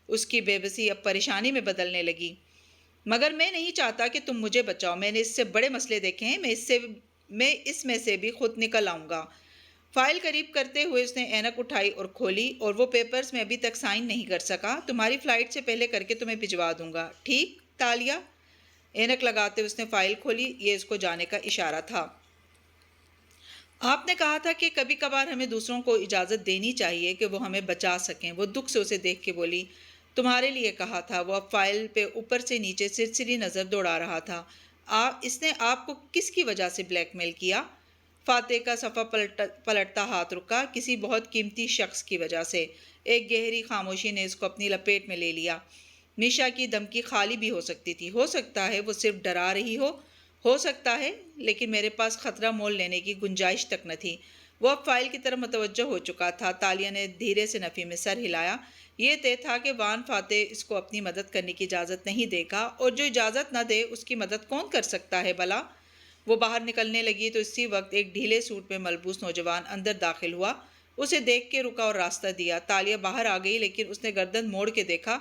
اس کی بے بسی اب پریشانی میں بدلنے لگی۔ مگر میں نہیں چاہتا کہ تم مجھے بچاؤ۔ میں نے اس سے بڑے مسئلے دیکھے ہیں، میں اس میں سے بھی خود نکل آؤں گا۔ فائل قریب کرتے ہوئے اس نے اینک اٹھائی اور کھولی۔ اور وہ پیپرز میں ابھی تک سائن نہیں کر سکا، تمہاری فلائٹ سے پہلے کر کے تمہیں بھجوا دوں گا، ٹھیک تالیہ؟ اینک لگاتے اس نے فائل کھولی۔ یہ اس کو جانے کا اشارہ تھا۔ آپ نے کہا تھا کہ کبھی کبھار ہمیں دوسروں کو اجازت دینی چاہیے کہ وہ ہمیں بچا سکیں۔ وہ دکھ سے اسے دیکھ کے بولی۔ تمہارے لیے کہا تھا۔ وہ اب فائل پہ اوپر سے نیچے سرسری نظر دوڑا رہا تھا۔ اس نے آپ کو کس کی وجہ سے بلیک میل کیا؟ فاتح کا صفحہ پلٹتا ہاتھ رکا۔ کسی بہت قیمتی شخص کی وجہ سے۔ ایک گہری خاموشی نے اس کو اپنی لپیٹ میں لے لیا۔ میشا کی دھمکی خالی بھی ہو سکتی تھی۔ ہو سکتا ہے وہ صرف ڈرا رہی ہو سکتا ہے، لیکن میرے پاس خطرہ مول لینے کی گنجائش تک نہ تھی۔ وہ اب فائل کی طرف متوجہ ہو چکا تھا۔ تالیہ نے دھیرے سے نفی میں سر ہلایا۔ یہ طے تھا کہ وان فاتح اس کو اپنی مدد کرنے کی اجازت نہیں دے گا، اور جو اجازت نہ دے اس کی مدد کون کر سکتا ہے بھلا؟ وہ باہر نکلنے لگی تو اسی وقت ایک ڈھیلے سوٹ میں ملبوس نوجوان اندر داخل ہوا۔ اسے دیکھ کے رکا اور راستہ دیا۔ تالیہ باہر آ گئی، لیکن اس نے گردن موڑ کے دیکھا۔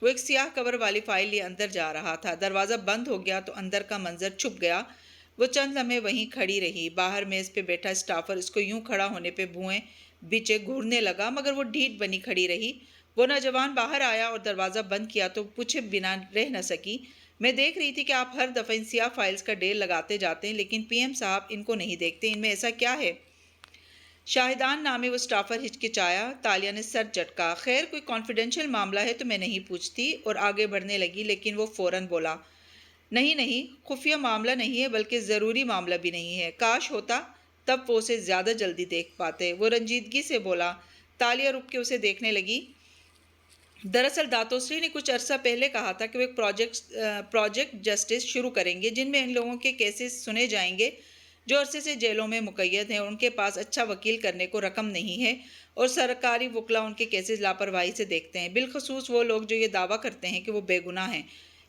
وہ ایک سیاہ کور والی فائل لیے اندر جا رہا تھا۔ دروازہ بند ہو گیا تو اندر کا منظر چھپ گیا۔ وہ چند لمحے وہیں کھڑی رہی۔ باہر میز پہ بیٹھا اسٹافر اس کو یوں کھڑا ہونے پہ بھوئیں بیچے گھورنے لگا، مگر وہ ڈھیٹ بنی کھڑی رہی۔ وہ نوجوان باہر آیا اور دروازہ بند کیا تو پوچھے بنا رہ نہ سکی، میں دیکھ رہی تھی کہ آپ ہر دفعہ ان سیاہ فائلز کا ڈھیر لگاتے جاتے ہیں لیکن پی ایم صاحب ان کو نہیں دیکھتے، ان میں ایسا کیا ہے؟ شاہدان نامی وہ اسٹافر ہچکچایا۔ تالیہ نے سر جھٹکا۔ خیر کوئی کانفیڈینشیل معاملہ ہے تو میں نہیں پوچھتی، اور آگے بڑھنے لگی لیکن وہ فوراً بولا، نہیں نہیں، خفیہ معاملہ نہیں ہے بلکہ ضروری معاملہ بھی نہیں ہے، کاش ہوتا تب وہ اسے زیادہ جلدی دیکھ پاتے۔ وہ رنجیدگی سے بولا۔ تالیہ رک کے اسے دیکھنے لگی۔ دراصل داتوسری نے کچھ عرصہ پہلے کہا تھا کہ وہ ایک پروجیکٹ جسٹس شروع کریں گے جن میں ان لوگوں کے کیسز سنے جائیں گے جو عرصے سے جیلوں میں مقید ہیں اور ان کے پاس اچھا وکیل کرنے کو رقم نہیں ہے، اور سرکاری وکلا ان کے کیسز لاپرواہی سے دیکھتے ہیں، بالخصوص وہ لوگ جو یہ دعویٰ کرتے ہیں کہ وہ بے گناہ ہیں۔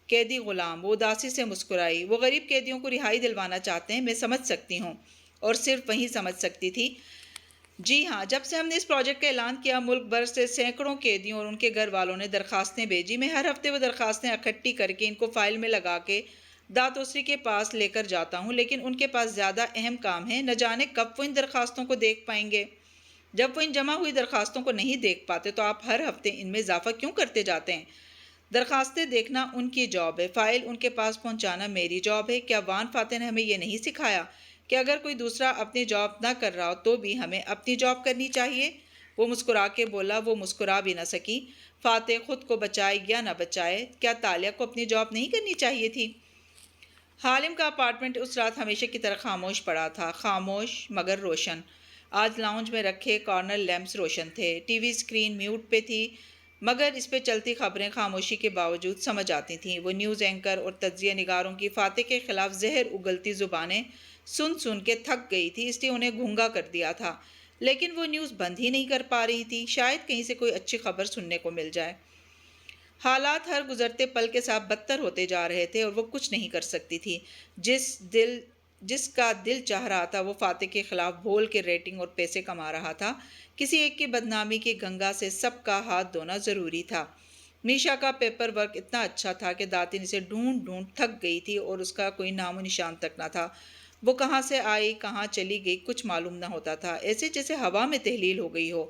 قیدی غلام، وہ اداسی سے مسکرائی، وہ غریب قیدیوں کو رہائی دلوانا چاہتے ہیں، میں سمجھ سکتی ہوں، اور صرف وہیں سمجھ سکتی تھی۔ جی ہاں، جب سے ہم نے اس پروجیکٹ کا اعلان کیا ملک بھر سے سینکڑوں قیدیوں اور ان کے گھر والوں نے درخواستیں بھیجی۔ میں ہر ہفتے وہ درخواستیں اکٹھی کر کے ان کو فائل میں لگا کے داتوسری کے پاس لے کر جاتا ہوں، لیکن ان کے پاس زیادہ اہم کام ہے، نہ جانے کب وہ ان درخواستوں کو دیکھ پائیں گے۔ جب وہ ان جمع ہوئی درخواستوں کو نہیں دیکھ پاتے تو آپ ہر ہفتے ان میں اضافہ کیوں کرتے جاتے ہیں؟ درخواستیں دیکھنا ان کی جاب ہے، فائل ان کے پاس پہنچانا میری جاب ہے۔ کیا وان فاتح نے ہمیں یہ نہیں سکھایا کہ اگر کوئی دوسرا اپنی جاب نہ کر رہا ہو تو بھی ہمیں اپنی جاب کرنی چاہیے؟ وہ مسکرا کے بولا۔ وہ مسکرا بھی نہ سکی۔ فاتح خود کو بچائے یا نہ بچائے، کیا تالیہ کو اپنی جاب نہیں کرنی چاہیے تھی؟ حالم کا اپارٹمنٹ اس رات ہمیشہ کی طرح خاموش پڑا تھا، خاموش مگر روشن۔ آج لاؤنج میں رکھے کارنر لیمپس روشن تھے، ٹی وی اسکرین میوٹ پہ تھی، مگر اس پہ چلتی خبریں خاموشی کے باوجود سمجھ آتی تھیں۔ وہ نیوز اینکر اور تجزیہ نگاروں کی فاتح کے خلاف زہر اگلتی زبانیں سن کے تھک گئی تھی، اس لیے انہیں گھونگا کر دیا تھا، لیکن وہ نیوز بند ہی نہیں کر پا رہی تھی، شاید کہیں سے کوئی اچھی خبر سننے کو مل جائے۔ حالات ہر گزرتے پل کے ساتھ بدتر ہوتے جا رہے تھے اور وہ کچھ نہیں کر سکتی تھی۔ جس کا دل چاہ رہا تھا وہ فاتح کے خلاف بول کے ریٹنگ اور پیسے کما رہا تھا۔ کسی ایک کی بدنامی کی گنگا سے سب کا ہاتھ دھونا ضروری تھا۔ میشا کا پیپر ورک اتنا اچھا تھا کہ داتن اسے ڈھونڈ تھک گئی تھی اور اس کا کوئی نام و نشان تک نہ تھا۔ وہ کہاں سے آئی کہاں چلی گئی کچھ معلوم نہ ہوتا تھا، ایسے جیسے ہوا میں تحلیل ہو گئی ہو۔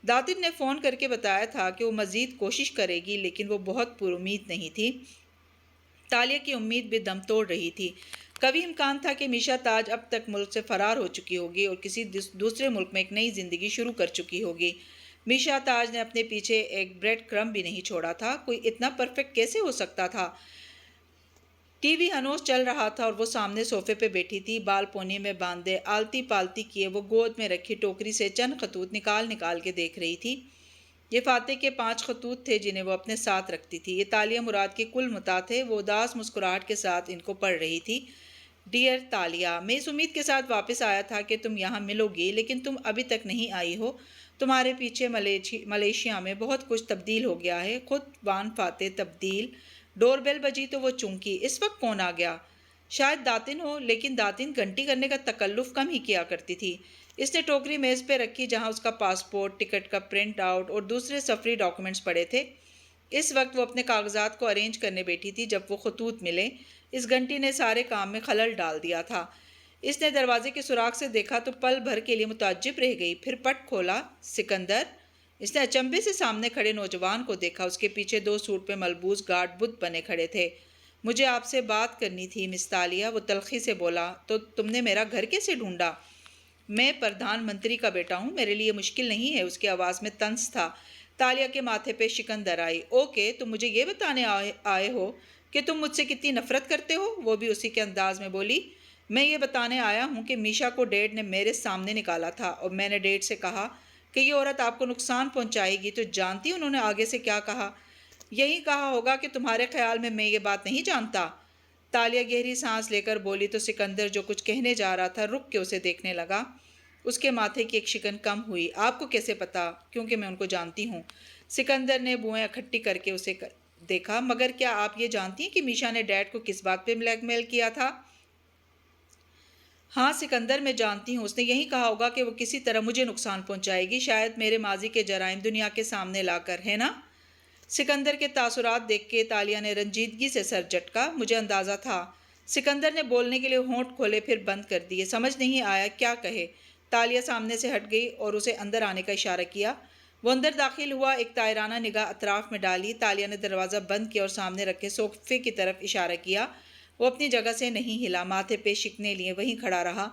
داتن نے فون کر کے بتایا تھا کہ وہ مزید کوشش کرے گی لیکن وہ بہت پر امید نہیں تھی۔ تالیہ کی امید بھی دم توڑ رہی تھی۔ کبھی امکان تھا کہ میشا تاج اب تک ملک سے فرار ہو چکی ہوگی اور کسی دوسرے ملک میں ایک نئی زندگی شروع کر چکی ہوگی۔ میشا تاج نے اپنے پیچھے ایک بریڈ کرم بھی نہیں چھوڑا تھا۔ کوئی اتنا پرفیکٹ کیسے ہو سکتا تھا؟ ٹی وی ہنوز چل رہا تھا اور وہ سامنے صوفے پہ بیٹھی تھی، بال پونی میں باندھے، آلتی پالتی کیے وہ گود میں رکھی ٹوکری سے چند خطوط نکال کے دیکھ رہی تھی۔ یہ فاتح کے 5 خطوط تھے جنہیں وہ اپنے ساتھ رکھتی تھی۔ یہ تالیہ مراد کے کل متا تھے۔ وہ اداس مسکراہٹ کے ساتھ ان کو پڑھ رہی تھی۔ ڈیئر تالیہ، میں اس امید کے ساتھ واپس آیا تھا کہ تم یہاں ملو گی، لیکن تم ابھی تک نہیں آئی ہو۔ تمہارے پیچھے ملیشیا میں بہت کچھ تبدیل ہو گیا ہے، خود وان فاتح تبدیل۔ ڈور بیل بجی تو وہ چونکی۔ اس وقت کون آ گیا؟ شاید داتن ہو، لیکن داتن گھنٹی کرنے کا تکلف کم ہی کیا کرتی تھی۔ اس نے ٹوکری میز پہ رکھی جہاں اس کا پاسپورٹ، ٹکٹ کا پرنٹ آؤٹ اور دوسرے سفری ڈاکومنٹس پڑے تھے۔ اس وقت وہ اپنے کاغذات کو ارینج کرنے بیٹھی تھی جب وہ خطوط ملے۔ اس گھنٹی نے سارے کام میں خلل ڈال دیا تھا۔ اس نے دروازے کے سوراخ سے دیکھا تو پل بھر کے لیے متعجب رہ گئی، پھر پٹ کھولا۔ سکندر! اس نے اچنبھے سے سامنے کھڑے نوجوان کو دیکھا، اس کے پیچھے 2 سوٹ پہ ملبوس گارڈ بت بنے کھڑے تھے۔ مجھے آپ سے بات کرنی تھی مس تالیہ، وہ تلخی سے بولا۔ تو تم نے میرا گھر کیسے ڈھونڈا؟ میں پردھان منتری کا بیٹا ہوں، میرے لیے مشکل نہیں ہے، اس کی آواز میں طنز تھا۔ تالیہ کے ماتھے پہ شکن در آئی۔ اوکے، تم مجھے یہ بتانے آئے ہو کہ تم مجھ سے کتنی نفرت کرتے ہو؟ وہ بھی اسی کے انداز میں بولی۔ میں یہ بتانے آیا ہوں کہ میشا کو ڈیڈ نے میرے سامنے نکالا تھا اور میں نے ڈیڈ سے کہا کہ یہ عورت آپ کو نقصان پہنچائے گی، تو جانتی انہوں نے آگے سے کیا کہا؟ یہی کہا ہوگا کہ تمہارے خیال میں یہ بات نہیں جانتا۔ تالیہ گہری سانس لے کر بولی تو سکندر جو کچھ کہنے جا رہا تھا رک کے اسے دیکھنے لگا۔ اس کے ماتھے کی ایک شکن کم ہوئی۔ آپ کو کیسے پتا؟ کیونکہ میں ان کو جانتی ہوں۔ سکندر نے بوئیں اکٹھی کر کے اسے دیکھا۔ مگر کیا آپ یہ جانتی ہیں کہ میشا نے ڈیڈ کو کس بات پہ بلیک میل کیا تھا؟ ہاں سکندر، میں جانتی ہوں۔ اس نے یہی کہا ہوگا کہ وہ کسی طرح مجھے نقصان پہنچائے گی، شاید میرے ماضی کے جرائم دنیا کے سامنے لا کر، ہے نا؟ سکندر کے تاثرات دیکھ کے تالیہ نے رنجیدگی سے سر جھٹکا۔ مجھے اندازہ تھا۔ سکندر نے بولنے کے لیے ہونٹ کھولے پھر بند کر دیے، سمجھ نہیں آیا کیا کہے۔ تالیہ سامنے سے ہٹ گئی اور اسے اندر آنے کا اشارہ کیا۔ وہ اندر داخل ہوا، ایک طائرانہ نگاہ اطراف میں ڈالی۔ تالیہ نے دروازہ بند کیا اور سامنے رکھے صوفے کی طرف اشارہ کیا۔ وہ اپنی جگہ سے نہیں ہلا، ماتھے پہ شکنے لیے وہیں کھڑا رہا۔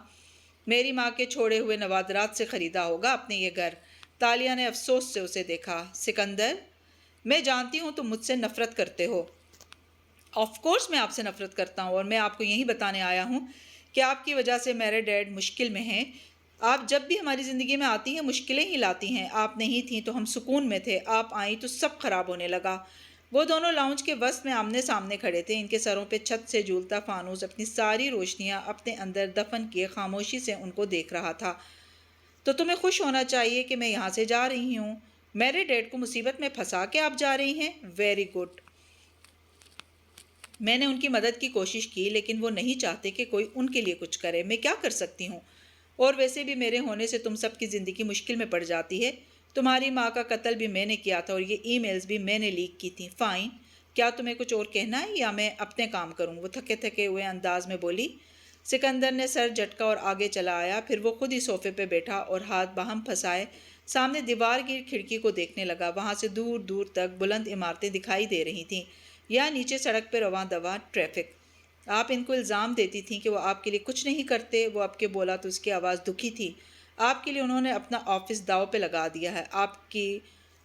میری ماں کے چھوڑے ہوئے نوادرات سے خریدا ہوگا آپ نے یہ گھر۔ تالیہ نے افسوس سے اسے دیکھا۔ سکندر، میں جانتی ہوں تم مجھ سے نفرت کرتے ہو۔ آف کورس میں آپ سے نفرت کرتا ہوں، اور میں آپ کو یہی بتانے آیا ہوں کہ آپ کی وجہ سے میرے ڈیڈ مشکل میں ہیں۔ آپ جب بھی ہماری زندگی میں آتی ہیں مشکلیں ہی لاتی ہیں۔ آپ نہیں تھیں تو ہم سکون میں تھے، آپ آئیں تو سب خراب ہونے لگا۔ وہ دونوں لاؤنج کے وسط میں آمنے سامنے کھڑے تھے، ان کے سروں پہ چھت سے جھولتا فانوس اپنی ساری روشنیاں اپنے اندر دفن کیے خاموشی سے ان کو دیکھ رہا تھا۔ تو تمہیں خوش ہونا چاہیے کہ میں یہاں سے جا رہی ہوں۔ میرے ڈیڈ کو مصیبت میں پھنسا کے آپ جا رہی ہیں؟ Very good. میں نے ان کی مدد کی کوشش کی، لیکن وہ نہیں چاہتے کہ کوئی ان کے لیے کچھ کرے۔ میں کیا کر سکتی ہوں؟ اور ویسے بھی میرے ہونے سے تم سب کی زندگی مشکل میں پڑ جاتی ہے۔ تمہاری ماں کا قتل بھی میں نے کیا تھا اور یہ ای میلز بھی میں نے لیک کی تھیں۔ فائن، کیا تمہیں کچھ اور کہنا ہے یا میں اپنے کام کروں؟ وہ تھکے تھکے ہوئے انداز میں بولی۔ سکندر نے سر جھٹکا اور آگے چلا آیا، پھر وہ خود ہی صوفے پہ بیٹھا اور ہاتھ باہم پھنسائے سامنے دیوار کی کھڑکی کو دیکھنے لگا۔ وہاں سے دور دور تک بلند عمارتیں دکھائی دے رہی تھیں، یا نیچے سڑک پہ رواں دواں ٹریفک۔ آپ ان کو الزام دیتی تھیں کہ وہ آپ کے لیے کچھ نہیں کرتے۔ وہ اب کے بولا تو اس کی آواز دکھی تھی۔ آپ کے لیے انہوں نے اپنا آفس داؤ پہ لگا دیا ہے، آپ کی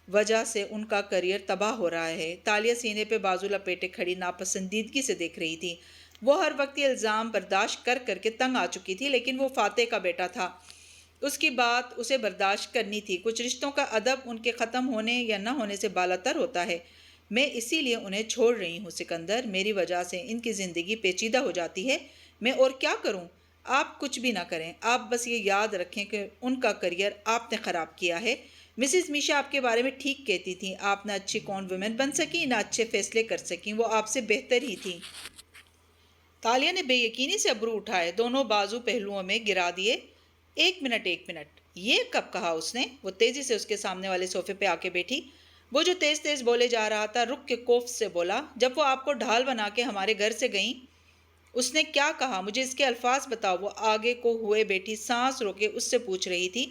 وجہ سے ان کا کریئر تباہ ہو رہا ہے۔ تالیہ سینے پہ بازو لپیٹے کھڑی ناپسندیدگی سے دیکھ رہی تھی۔ وہ ہر وقت یہ الزام برداشت کر کر کے تنگ آ چکی تھی، لیکن وہ فاتح کا بیٹا تھا، اس کی بات اسے برداشت کرنی تھی۔ کچھ رشتوں کا ادب ان کے ختم ہونے یا نہ ہونے سے بالاتر ہوتا ہے۔ میں اسی لیے انہیں چھوڑ رہی ہوں سکندر، میری وجہ سے ان کی زندگی پیچیدہ ہو جاتی ہے۔ میں اور کیا کروں؟ آپ کچھ بھی نہ کریں، آپ بس یہ یاد رکھیں کہ ان کا کریئر آپ نے خراب کیا ہے۔ مسز میشا آپ کے بارے میں ٹھیک کہتی تھیں، آپ نہ اچھی کون ویمن بن سکیں نہ اچھے فیصلے کر سکیں، وہ آپ سے بہتر ہی تھیں۔ تالیہ نے بے یقینی سے ابرو اٹھائے، دونوں بازو پہلوؤں میں گرا دیے۔ ایک منٹ، یہ کب کہا اس نے؟ وہ تیزی سے اس کے سامنے والے صوفے پہ آ کے بیٹھی۔ وہ جو تیز تیز بولے جا رہا تھا رک کے کوف سے بولا، جب وہ آپ کو ڈھال بنا کے ہمارے گھر سے گئیں، اس نے کیا کہا؟ مجھے اس کے الفاظ بتاؤ۔ وہ آگے کو ہوئے بیٹھی سانس روکے اس سے پوچھ رہی تھی۔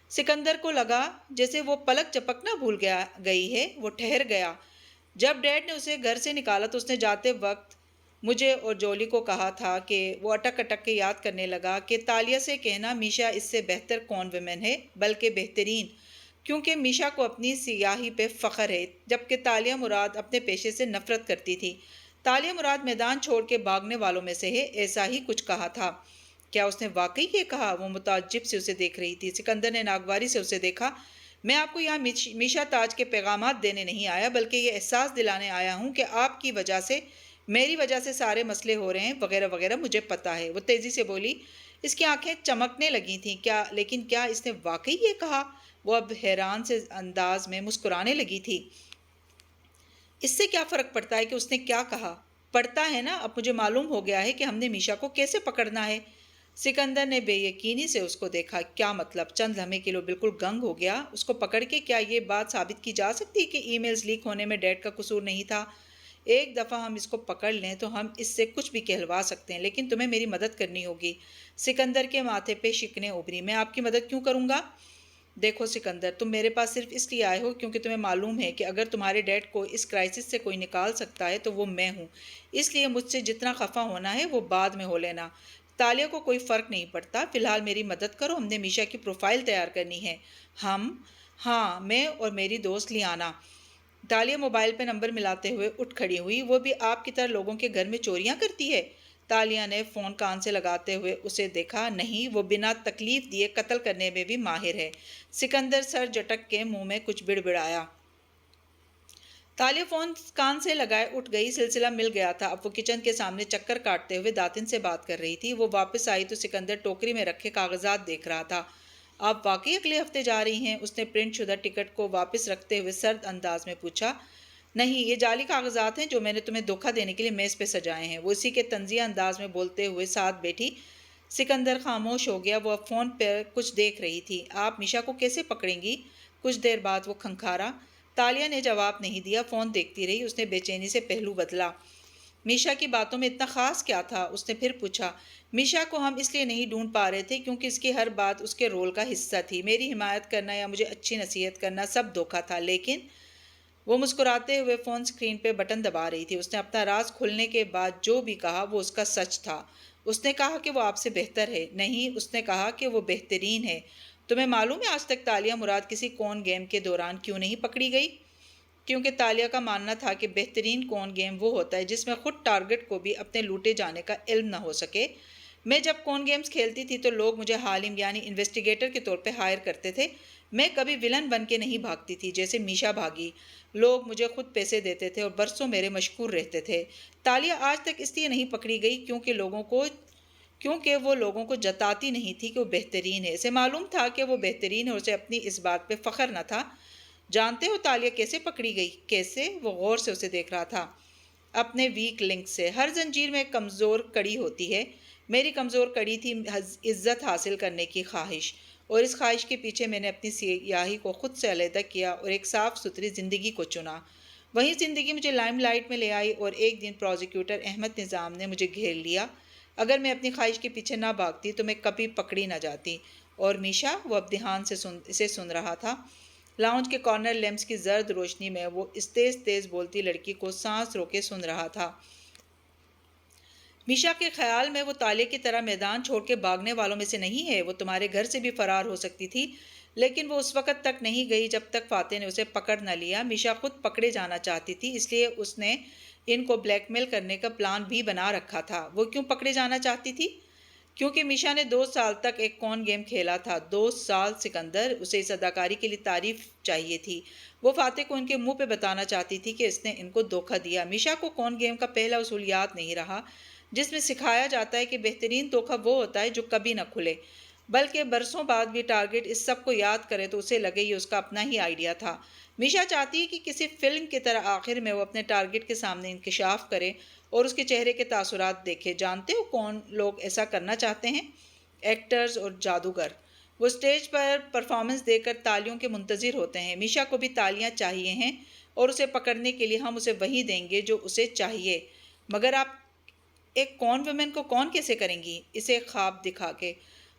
سکندر کو لگا جیسے وہ پلک جھپکنا بھول گئی ہے۔ وہ ٹھہر گیا۔ جب ڈیڈ نے اسے گھر سے نکالا تو اس نے جاتے وقت مجھے اور جولی کو کہا تھا کہ وہ اٹک اٹک کے یاد کرنے لگا کہ تالیہ سے کہنا میشا اس سے بہتر کون ویمن ہے، بلکہ بہترین، کیونکہ میشا کو اپنی سیاہی پہ فخر ہے، جبکہ تالیہ مراد اپنے پیشے سے نفرت کرتی تھی۔ تالیہ مراد میدان چھوڑ کے بھاگنے والوں میں سے ہے، ایسا ہی کچھ کہا تھا۔ کیا اس نے واقعی یہ کہا؟ وہ متعجب سے اسے دیکھ رہی تھی۔ سکندر نے ناگواری سے اسے دیکھا۔ میں آپ کو یہاں میشا تاج کے پیغامات دینے نہیں آیا، بلکہ یہ احساس دلانے آیا ہوں کہ آپ کی وجہ سے، میری وجہ سے سارے مسئلے ہو رہے ہیں، وغیرہ وغیرہ، مجھے پتہ ہے۔ وہ تیزی سے بولی۔ اس کی آنکھیں چمکنے لگی تھیں۔ لیکن کیا اس نے واقعی یہ کہا؟ وہ اب حیران سے انداز میں مسکرانے لگی تھی۔ اس سے کیا فرق پڑتا ہے کہ اس نے کیا کہا؟ پڑتا ہے نا، اب مجھے معلوم ہو گیا ہے کہ ہم نے میشا کو کیسے پکڑنا ہے۔ سکندر نے بے یقینی سے اس کو دیکھا۔ کیا مطلب؟ چند لمحے کے لیے بالکل گنگ ہو گیا۔ اس کو پکڑ کے کیا یہ بات ثابت کی جا سکتی کہ ای میلز لیک ہونے میں ڈیڈ کا قصور نہیں تھا؟ ایک دفعہ ہم اس کو پکڑ لیں تو ہم اس سے کچھ بھی کہلوا سکتے ہیں، لیکن تمہیں میری مدد کرنی ہوگی۔ سکندر کے ماتھے پہ شکنیں ابھری۔ میں آپ کی مدد کیوں کروں گا؟ دیکھو سکندر، تم میرے پاس صرف اس لیے آئے ہو کیونکہ تمہیں معلوم ہے کہ اگر تمہارے ڈیڈ کو اس کرائسس سے کوئی نکال سکتا ہے تو وہ میں ہوں، اس لیے مجھ سے جتنا خفا ہونا ہے وہ بعد میں ہو لینا۔ تالیہ کو کوئی فرق نہیں پڑتا، فی الحال میری مدد کرو، ہم نے میشا کی پروفائل تیار کرنی ہے۔ ہاں، میں اور میری دوست لیانا۔ تالیہ موبائل پہ نمبر ملاتے ہوئے اٹھ کھڑی ہوئی۔ وہ بھی آپ کی طرح لوگوں کے گھر میں چوریاں کرتی ہے؟ تالیہ نے فون کان سے لگاتے ہوئے اسے دیکھا۔ نہیں، وہ بنا تکلیف دیے قتل کرنے میں بھی ماہر ہے۔ سکندر سر جھٹک کے منہ میں کچھ بڑبڑایا۔ تالیہ فون کان سے لگائے اٹھ گئی۔ سلسلہ مل گیا تھا۔ اب وہ کچن کے سامنے چکر کاٹتے ہوئے داتن سے بات کر رہی تھی۔ وہ واپس آئی تو سکندر ٹوکری میں رکھے کاغذات دیکھ رہا تھا۔ آپ واقعی اگلے ہفتے جا رہی ہیں؟ اس نے پرنٹ شدہ ٹکٹ کو واپس رکھتے ہوئے سرد انداز میں پوچھا۔ نہیں، یہ جعلی کاغذات ہیں جو میں نے تمہیں دھوکہ دینے کے لیے میز پہ سجائے ہیں۔ وہ اسی کے طنزیہ انداز میں بولتے ہوئے ساتھ بیٹھی۔ سکندر خاموش ہو گیا۔ وہ اب فون پر کچھ دیکھ رہی تھی۔ آپ میشا کو کیسے پکڑیں گی؟ کچھ دیر بعد وہ کھنکھارا۔ تالیہ نے جواب نہیں دیا، فون دیکھتی رہی۔ اس نے بے چینی سے پہلو بدلا۔ میشا کی باتوں میں اتنا خاص کیا تھا؟ اس نے پھر پوچھا۔ میشا کو ہم اس لیے نہیں ڈھونڈ پا رہے تھے کیونکہ اس کی ہر بات اس کے رول کا حصہ تھی۔ میری حمایت کرنا یا مجھے اچھی نصیحت کرنا سب دھوکہ تھا، لیکن وہ مسکراتے ہوئے فون سکرین پہ بٹن دبا رہی تھی۔ اس نے اپنا راز کھلنے کے بعد جو بھی کہا وہ اس کا سچ تھا۔ اس نے کہا کہ وہ آپ سے بہتر ہے۔ نہیں، اس نے کہا کہ وہ بہترین ہے۔ تمہیں معلوم ہے آج تک تالیہ مراد کسی کون گیم کے دوران کیوں نہیں پکڑی گئی؟ کیونکہ تالیہ کا ماننا تھا کہ بہترین کون گیم وہ ہوتا ہے جس میں خود ٹارگٹ کو بھی اپنے لوٹے جانے کا علم نہ ہو سکے۔ میں جب کون گیمز کھیلتی تھی تو لوگ مجھے حالم یعنی انویسٹیگیٹر کے طور پہ ہائر کرتے تھے۔ میں کبھی ولن بن کے نہیں بھاگتی تھی جیسے میشا بھاگی۔ لوگ مجھے خود پیسے دیتے تھے اور برسوں میرے مشکور رہتے تھے۔ تالیہ آج تک اس لیے نہیں پکڑی گئی کیونکہ وہ لوگوں کو جتاتی نہیں تھی کہ وہ بہترین ہے۔ اسے معلوم تھا کہ وہ بہترین ہے اور اسے اپنی اس بات پہ فخر نہ تھا۔ جانتے ہو تالیہ کیسے پکڑی گئی؟ کیسے؟ وہ غور سے اسے دیکھ رہا تھا۔ اپنے ویک لنک سے۔ ہر زنجیر میں ایک کمزور کڑی ہوتی ہے۔ میری کمزور کڑی تھی عزت حاصل کرنے کی خواہش، اور اس خواہش کے پیچھے میں نے اپنی سیاہی کو خود سے علیحدہ کیا اور ایک صاف ستھری زندگی کو چنا۔ وہی زندگی مجھے لائم لائٹ میں لے آئی اور ایک دن پروزیکیوٹر احمد نظام نے مجھے گھیر لیا۔ اگر میں اپنی خواہش کے پیچھے نہ بھاگتی تو میں کبھی پکڑی نہ جاتی۔ اور میشا؟ وہ اب دھیان سے اسے سن رہا تھا۔ لاؤنج کے کارنر لیمپس کی زرد روشنی میں وہ اس تیز تیز بولتی لڑکی کو سانس روکے سن رہا تھا۔ میشا کے خیال میں وہ تالیہ کی طرح میدان چھوڑ کے بھاگنے والوں میں سے نہیں ہے۔ وہ تمہارے گھر سے بھی فرار ہو سکتی تھی، لیکن وہ اس وقت تک نہیں گئی جب تک فاتح نے اسے پکڑ نہ لیا۔ میشا خود پکڑے جانا چاہتی تھی، اس لیے اس نے ان کو بلیک میل کرنے کا پلان بھی بنا رکھا تھا۔ وہ کیوں پکڑے جانا چاہتی تھی؟ کیونکہ میشا نے 2 سال تک ایک کون گیم کھیلا تھا۔ 2 سال سکندر! اسے اس اداکاری کے لیے تعریف چاہیے تھی۔ وہ فاتح کو ان کے منہ پہ بتانا چاہتی تھی کہ اس نے ان کو دھوکہ دیا۔ میشا کو کون گیم کا پہلا اصول یاد نہیں رہا جس میں سکھایا جاتا ہے کہ بہترین دھوکہ وہ ہوتا ہے جو کبھی نہ کھلے، بلکہ برسوں بعد بھی ٹارگٹ اس سب کو یاد کرے تو اسے لگے یہ اس کا اپنا ہی آئیڈیا تھا۔ میشا چاہتی ہے کہ کسی فلم کی طرح آخر میں وہ اپنے ٹارگٹ کے سامنے انکشاف کرے اور اس کے چہرے کے تاثرات دیکھے۔ جانتے ہو کون لوگ ایسا کرنا چاہتے ہیں؟ ایکٹرز اور جادوگر۔ وہ اسٹیج پر پرفارمنس دے کر تالیوں کے منتظر ہوتے ہیں۔ میشا کو بھی تالیاں چاہیے ہیں اور اسے پکڑنے کے لیے ہم اسے وہی دیں گے جو اسے چاہیے۔ مگر آپ ایک کون ویمن کو کون کیسے کریں گی؟ اسے خواب دکھا کے۔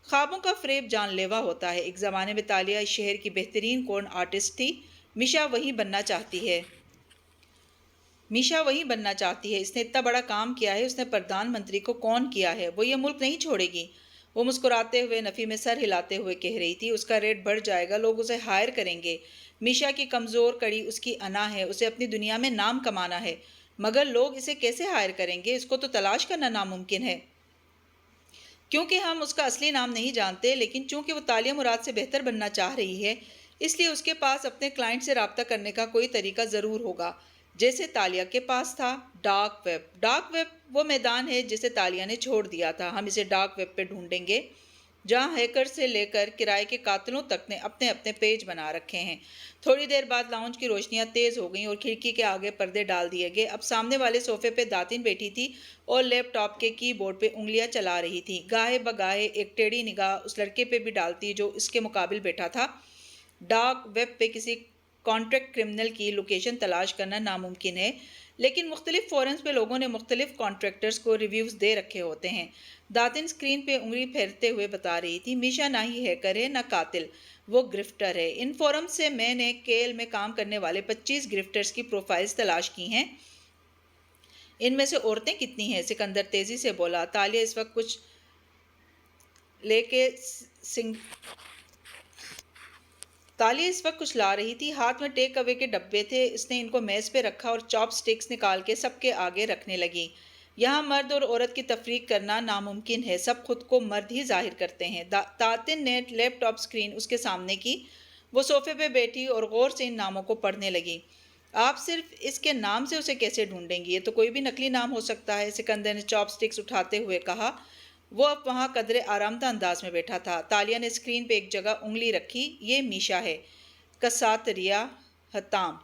خوابوں کا فریب جان لیوا ہوتا ہے۔ ایک زمانے میں تالیہ اس شہر کی بہترین کون آرٹسٹ تھی۔ میشا وہی بننا چاہتی ہے۔ اس نے اتنا بڑا کام کیا ہے، اس نے پردھان منتری کو کون کیا ہے، وہ یہ ملک نہیں چھوڑے گی۔ وہ مسکراتے ہوئے نفی میں سر ہلاتے ہوئے کہہ رہی تھی۔ اس کا ریٹ بڑھ جائے گا، لوگ اسے ہائر کریں گے۔ میشا کی کمزور کڑی اس کی انا ہے، اسے اپنی دنیا میں نام کمانا ہے۔ مگر لوگ اسے کیسے ہائر کریں گے؟ اس کو تو تلاش کرنا ناممکن ہے، کیونکہ ہم اس کا اصلی نام نہیں جانتے، لیکن چونکہ وہ تالیہ مراد سے بہتر بننا چاہ رہی ہے، اس لیے اس کے پاس اپنے کلائنٹ سے رابطہ کرنے کا کوئی طریقہ ضرور ہوگا، جیسے تالیہ کے پاس تھا۔ Dark web. ڈارک ویب وہ میدان ہے جسے تالیہ نے چھوڑ دیا تھا۔ ہم اسے ڈارک ویب پہ ڈھونڈیں گے، جہاں ہیکر سے لے کر کرائے کے قاتلوں تک نے اپنے اپنے پیج بنا رکھے ہیں۔ تھوڑی دیر بعد لاؤنج کی روشنیاں تیز ہو گئیں اور کھڑکی کے آگے پردے ڈال دیے گئے۔ اب سامنے والے صوفے پہ داتن بیٹھی تھی اور لیپ ٹاپ کے کی بورڈ پہ انگلیاں چلا رہی تھی۔ گاہے بگاہے ایک ٹیڑھی نگاہ اس لڑکے پہ بھی ڈالتی جو اس کے مقابل بیٹھا تھا۔ ڈارک ویب پہ کسی کانٹریکٹ کرمنل کی لوکیشن تلاش کرنا ناممکن ہے، لیکن مختلف فورمز پہ لوگوں نے مختلف کانٹریکٹرز کو ریویوز دے رکھے ہوتے ہیں۔ داتن سکرین پہ انگلی پھیرتے ہوئے بتا رہی تھی، میشا نہ ہی ہیکر ہے نہ قاتل، وہ گرفٹر ہے۔ ان فورم سے میں نے کیل میں کام کرنے والے 25 گرفٹرز کی پروفائلز تلاش کی ہیں۔ ان میں سے عورتیں کتنی ہیں؟ سکندر تیزی سے بولا۔ تالیہ اس وقت کچھ لا رہی تھی۔ ہاتھ میں ٹیک اوے کے ڈبے تھے۔ اس نے ان کو میز پہ رکھا اور چاپ سٹکس نکال کے سب کے آگے رکھنے لگی۔ یہاں مرد اور عورت کی تفریق کرنا ناممکن ہے، سب خود کو مرد ہی ظاہر کرتے ہیں۔ داتن نے لیپ ٹاپ سکرین اس کے سامنے کی۔ وہ صوفے پہ بیٹھی اور غور سے ان ناموں کو پڑھنے لگی۔ آپ صرف اس کے نام سے اسے کیسے ڈھونڈیں گی؟ یہ تو کوئی بھی نقلی نام ہو سکتا ہے، سکندر نے چاپ سٹکس اٹھاتے ہوئے کہا۔ وہ اب وہاں قدرے آرام دہ انداز میں بیٹھا تھا۔ تالیہ نے سکرین پہ ایک جگہ انگلی رکھی۔ یہ میشا ہے، کساتریا حتام۔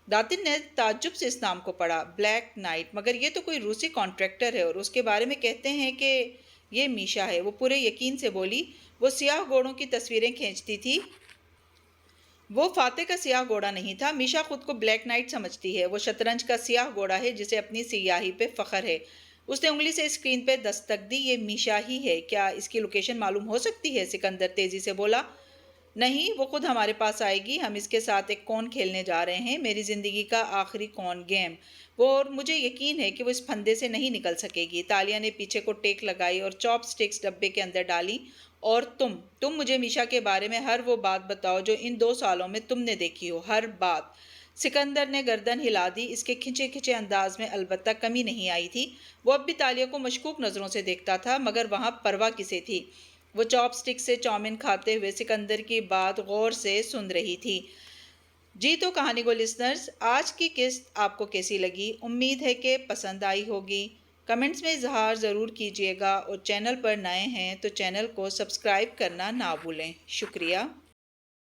داتن نے تعجب سے اس نام کو پڑھا۔ بلیک نائٹ، مگر یہ تو کوئی روسی کانٹریکٹر ہے اور اس کے بارے میں کہتے ہیں کہ یہ میشا ہے۔ وہ پورے یقین سے بولی۔ وہ سیاہ گھوڑوں کی تصویریں کھینچتی تھی وہ فاتح کا سیاہ گھوڑا نہیں تھا۔ میشا خود کو بلیک نائٹ سمجھتی ہے۔ وہ شطرنج کا سیاہ گھوڑا ہے جسے اپنی سیاہی پہ فخر ہے۔ اس نے انگلی سے اسکرین پہ دستک دی۔ یہ میشا ہی ہے۔ کیا اس کی لوکیشن معلوم ہو سکتی ہے؟ سکندر تیزی سے بولا۔ نہیں، وہ خود ہمارے پاس آئے گی۔ ہم اس کے ساتھ ایک کون کھیلنے جا رہے ہیں، میری زندگی کا آخری کون گیم۔ اور مجھے یقین ہے کہ وہ اس پھندے سے نہیں نکل سکے گی۔ تالیہ نے پیچھے کو ٹیک لگائی اور چاپ سٹکس ڈبے کے اندر ڈالی۔ اور تم مجھے میشا کے بارے میں ہر وہ بات بتاؤ جو ان 2 سالوں میں تم نے دیکھی ہو، ہر بات۔ سکندر نے گردن ہلا دی۔ اس کے کھنچے کھنچے انداز میں البتہ کمی نہیں آئی تھی۔ وہ اب بھی تالیہ کو مشکوک نظروں سے دیکھتا تھا، مگر وہاں پرواہ کسے تھی؟ وہ چاپ سٹک سے چاؤمن کھاتے ہوئے سکندر کی بات غور سے سن رہی تھی۔ جی تو کہانی گو لسنرز، آج کی قسط آپ کو کیسی لگی؟ امید ہے کہ پسند آئی ہوگی۔ کمنٹس میں اظہار ضرور کیجیے گا اور چینل پر نئے ہیں تو چینل کو سبسکرائب کرنا نہ بھولیں۔ شکریہ۔